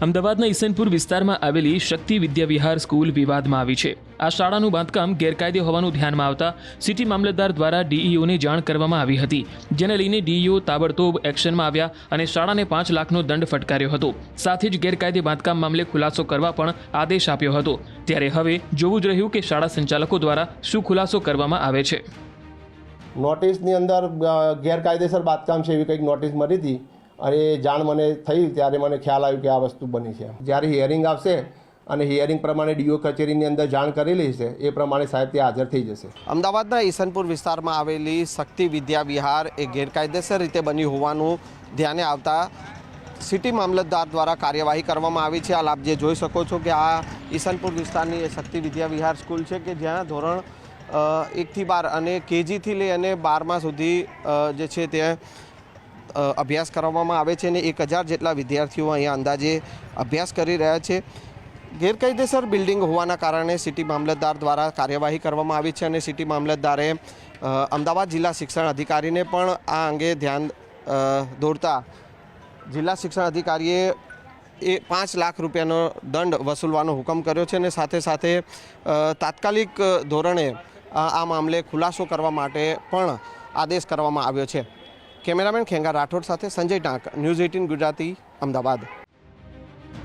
અમદાવાદના ઈસનપુર વિસ્તારમાં આવેલી શક્તિ વિદ્યા વિહાર સ્કૂલ વિવાદમાં આવી છે। આ શાળાનું બાંધકામ ગેરકાયદે હોવાનું ધ્યાનમાં આવતા સિટી મામલતદાર દ્વારા ડીઈઓને જાણ કરવામાં આવી હતી, જેને લઈને ડીઈઓ તાબડતોબ એક્શનમાં આવ્યા અને શાળાને 5 લાખનો દંડ ફટકાર્યો હતો। સાથે જ ગેરકાયદે બાંધકામ મામલે ખુલાસો કરવા પણ આદેશ આપ્યો હતો। ત્યારે હવે જોવું જ રહ્યું કે શાળા સંચાલકો દ્વારા શું ખુલાસો કરવામાં આવે છે। નોટિસની અંદર ગેરકાયદેસર બાંધકામ છે એવી કંઈક નોટિસ મળી હતી અને જાણ મને થઈ ત્યારે મને ખ્યાલ આવ્યો કે આ વસ્તુ બની છે। જ્યારે હિયરિંગ આવશે અને હિયરિંગ પ્રમાણે ડીઓ કચેરીની અંદર જાણ કરેલી છે એ પ્રમાણે સાહેબ ત્યાં હાજર થઈ જશે। અમદાવાદના ઈસનપુર વિસ્તારમાં આવેલી શક્તિ વિદ્યા વિહાર એ ગેરકાયદેસર રીતે બની હોવાનું ધ્યાને આવતા સિટી મામલતદાર દ્વારા કાર્યવાહી કરવામાં આવી છે। હાલ આપ જે જોઈ શકો છો કે આ ઈસનપુર વિસ્તારની એ શક્તિ વિદ્યા વિહાર સ્કૂલ છે કે જ્યાં ધોરણ 1 થી 12 અને કેજીથી લઈ અને 12મા સુધી જે છે ત્યાં અભ્યાસ કરવામાં આવે છે અને 1000 જેટલા વિદ્યાર્થીઓ અહીંયા અંદાજે અભ્યાસ કરી રહ્યા છે। ગેરકાયદેસર બિલ્ડિંગ હોવાના કારણે સિટી મામલતદાર દ્વારા કાર્યવાહી કરવામાં આવી છે અને સિટી મામલતદારે અમદાવાદ જિલ્લા શિક્ષણ અધિકારીને પણ આ અંગે ધ્યાન દોરતા જિલ્લા શિક્ષણ અધિકારીએ 5 લાખ રૂપિયાનો દંડ વસૂલવાનો હુકમ કર્યો છે અને સાથે સાથે તાત્કાલિક ધોરણે આ મામલે ખુલાસો કરવા માટે પણ આદેશ કરવામાં આવ્યો છે। કેમેરામેન ખેંગા રાઠોડ સાથે સંજય ટાંક, ન્યૂઝ 18 ગુજરાતી, અમદાવાદ।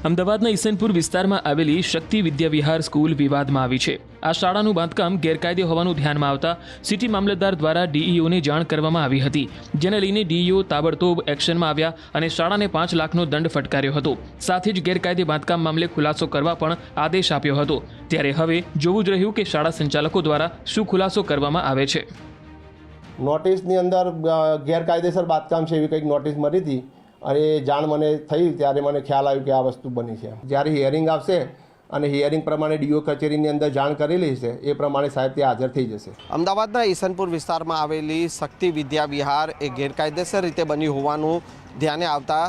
અમદાવાદના ઈસનપુર વિસ્તારમાં આવેલી શક્તિ વિદ્યા વિહાર સ્કૂલ વિવાદમાં આવી છે। આ શાળાનું બાંધકામ ગેરકાયદે હોવાનું ધ્યાનમાં આવતા સિટી મામલતદાર દ્વારા ડીઈઓને જાણ કરવામાં આવી હતી, જેને લઈને ડીઈઓ તાબડતોબ એક્શનમાં આવ્યા અને શાળાને 5 લાખનો દંડ ફટકાર્યો હતો। સાથે જ ગેરકાયદે બાંધકામ મામલે ખુલાસો કરવા પણ આદેશ આપ્યો હતો। ત્યારે હવે જોવું જ રહ્યું કે શાળા સંચાલકો દ્વારા શું ખુલાસો કરવામાં આવે છે। નોટિસની અંદર ગેરકાયદેસર બાંધકામ છે એવી કંઈક નોટિસ મળી હતી અને જાણ મને થઈ ત્યારે મને ખ્યાલ આવ્યો કે આ વસ્તુ બની છે। જ્યારે હિયરિંગ આવશે અને હિયરિંગ પ્રમાણે ડીઓ કચેરીની અંદર જાણ કરેલી છે એ પ્રમાણે સાહેબ ત્યાં હાજર થઈ જશે। અમદાવાદના ઈસનપુર વિસ્તારમાં આવેલી શક્તિ વિદ્યા વિહાર એ ગેરકાયદેસર રીતે બની હોવાનું ધ્યાને આવતા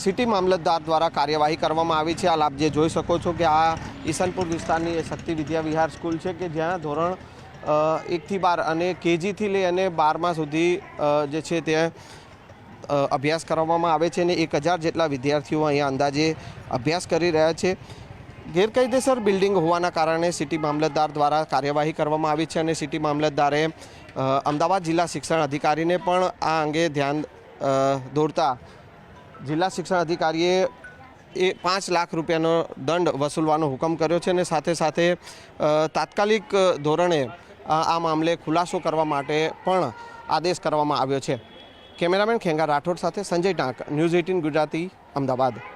સિટી મામલતદાર દ્વારા કાર્યવાહી કરવામાં આવી છે। હાલ આપ જે જોઈ શકો છો કે આ ઈસનપુર વિસ્તારની એ શક્તિ વિદ્યા વિહાર સ્કૂલ છે કે જ્યાં ધોરણ 1 થી 12 અને કેજીથી લઈ અને 12મા સુધી જે છે ત્યાં અભ્યાસ કરવામાં આવે છે અને 1000 જેટલા વિદ્યાર્થીઓ અહીંયા અંદાજે અભ્યાસ કરી રહ્યા છે। ગેરકાયદેસર બિલ્ડિંગ હોવાના કારણે સિટી મામલતદાર દ્વારા કાર્યવાહી કરવામાં આવી છે અને સિટી મામલતદારે અમદાવાદ જિલ્લા શિક્ષણ અધિકારીને પણ આ અંગે ધ્યાન દોરતા જિલ્લા શિક્ષણ અધિકારીએ 5 લાખ રૂપિયાનો દંડ વસૂલવાનો હુકમ કર્યો છે અને સાથે સાથે તાત્કાલિક ધોરણે આ મામલે ખુલાસો કરવા માટે પણ આદેશ કરવામાં આવ્યો છે। કેમેરામેન ખેંગા રાઠોડ સાથે સંજય ટાંક, ન્યૂઝ 18 ગુજરાતી, અમદાવાદ।